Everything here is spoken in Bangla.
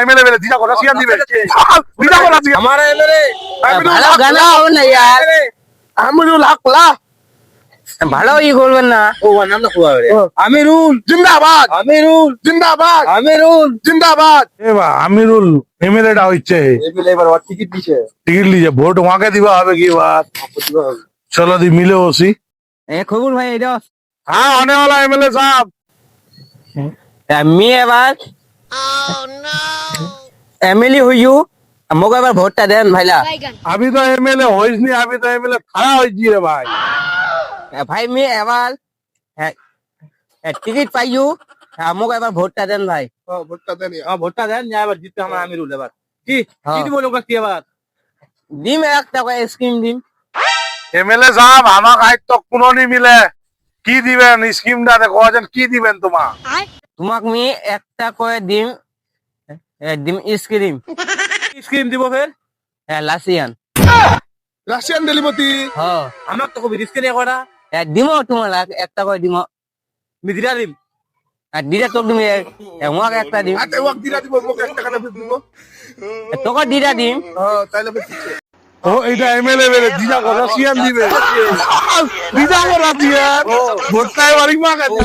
এমএলএ বেলে দিদা কথা সিয়ান দিবে দিদা কথা সিয়ান আমার এমএলএ ভালো গানা হবে না ইয়ার আমিরুল হক লা ভালো ই করবেন না ও নাম না খুয়া রে আমিরুল জিন্দাবাদ আমিরুল জিন্দাবাদ আমিরুল জিন্দাবাদ এবার আমিরুল এমএলএ টা হচ্ছে এমএলএ এবার ওর টিকিট দিছে টিকিট লিজে ভোট ওকে দিবা হবে কি এবার চলো দি মিলে বসি এ খবর ভাই এটা हाँ होने वाला एमएलए साहब আমি এবার এমএলএ হইউ আমাকে এবার ভোটটা দেন ভাইলা अभी तो एमएलए होइस नहीं अभी तो एमएलए खड़ा हो जी रे भाई ভাই মি এবার টিকিট পাইউ আমাকে এবার ভোটটা দেন ভাই ভোটটা দেন না এবার জিততে আমার আমিরুল এবার কি কি দিব লোক কি এবার দিম একটা করে স্কিম দিম एमएलए साहब আমাকে আজ তো কোনো নি মিলে কি দিবেন স্কিমটা দেখো আছেন কি দিবেন তোমার তোমাক মি একটা করে দিম দিম স্ক্রিম স্কিম দিব ফের লাসিয়ান রাশিয়ান ডেলিমতি হ আমার তো কবি রিস্ক নিয়ে করা দিম তোমার একটা করে দিম মিদিরা দিম আর দিদা তোক দিম আমাকে একটা দিম আতে ওয়াক দিরা দিব মোক 1 টাকা দিব তোকে দিদা দিম তাইলে বেশি ও এটা এমএলএ বেলে দিদা ko রাশিয়ান দিবে দিদা ko রাশিয়ান ভোটটাই বাড়ি মা কাছে